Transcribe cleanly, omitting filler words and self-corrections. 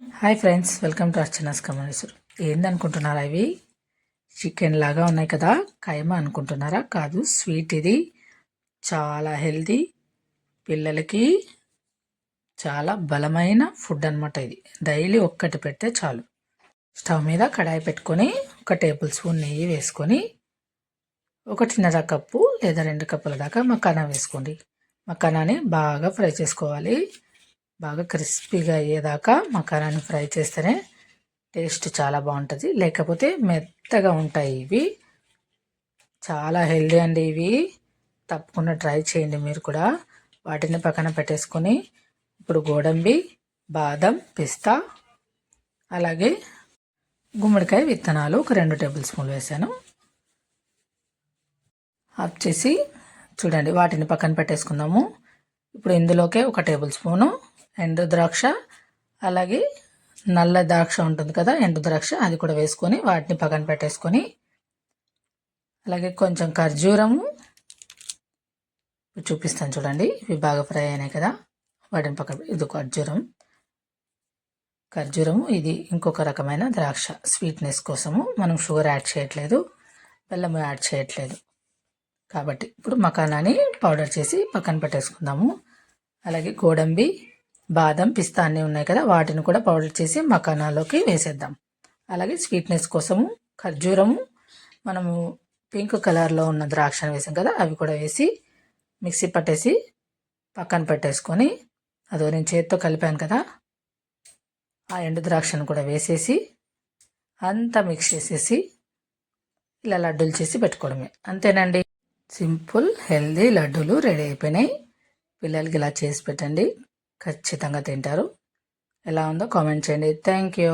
Hi friends, welcome to Archana's కమలేశ్వర్. ఏందనుకుంటున్నారా? ఇవి చికెన్ లాగా ఉన్నాయి కదా, కైమా అనుకుంటున్నారా? కాదు, స్వీట్. ఇది చాలా హెల్తీ, పిల్లలకి చాలా బలమైన ఫుడ్ అనమాట. ఇది డైలీ ఒక్కటి పెడితే చాలు. స్టవ్ మీద కడాయి పెట్టుకొని 1 టేబుల్ స్పూన్ నెయ్యి వేసుకొని 1.5 కప్పు లేదా 2 కప్పుల దాకా మకానా వేసుకోండి. మకానాని బాగా ఫ్రై చేసుకోవాలి. బాగా క్రిస్పీగా అయ్యేదాకా మకానాన్ని ఫ్రై చేస్తేనే టేస్ట్ చాలా బాగుంటుంది. లేకపోతే మెత్తగా ఉంటాయి. ఇవి చాలా హెల్దీ అండి. ఇవి తప్పకుండా ట్రై చేయండి మీరు కూడా. వాటిని పక్కన పెట్టేసుకొని ఇప్పుడు గోడంబి, బాదం, పిస్తా, అలాగే గుమ్మడికాయ విత్తనాలు 2 టేబుల్ స్పూన్లు వేసాను. ఆఫ్ చేసి చూడండి, వాటిని పక్కన పెట్టేసుకుందాము. ఇప్పుడు ఇందులోకే 1 టేబుల్ స్పూను ఎండు ద్రాక్ష, అలాగే నల్ల ద్రాక్ష ఉంటుంది కదా, ఎండు ద్రాక్ష, అది కూడా వేసుకొని వాటిని పక్కన పెట్టేసుకొని, అలాగే కొంచెం ఖర్జూరము చూపిస్తాను చూడండి. ఇవి బాగా ఫ్రై అయినాయి కదా, వాటిని పక్కన. ఇది ఖర్జూరము ఇది ఇంకొక రకమైన ద్రాక్ష. స్వీట్నెస్ కోసము మనం షుగర్ యాడ్ చేయట్లేదు, బెల్లం యాడ్ చేయట్లేదు కాబట్టి. ఇప్పుడు మకానాని పౌడర్ చేసి పక్కన పెట్టేసుకుందాము. అలాగే గోడంబి, బాదం, పిస్తా అన్నీ ఉన్నాయి కదా, వాటిని కూడా పౌడర్ చేసి మకానాలోకి వేసేద్దాం. అలాగే స్వీట్నెస్ కోసము ఖర్జూరము, మనము పింక్ కలర్లో ఉన్న ద్రాక్షను వేసాం కదా, అవి కూడా వేసి మిక్సీ పట్టేసి పక్కన పెట్టేసుకొని, అదో నేను చేతితో కలిపాను కదా, ఆ ఎండు ద్రాక్షను కూడా వేసేసి అంతా మిక్స్ చేసేసి ఇలా లడ్డూలు చేసి పెట్టుకోవడమే. అంతేనండి, సింపుల్ హెల్దీ లడ్డూలు రెడీ అయిపోయినాయి. పిల్లలకి ఇలా చేసి పెట్టండి, ఖచ్చితంగా తింటారు. ఎలా ఉందో కామెంట్ చేయండి. Thank you.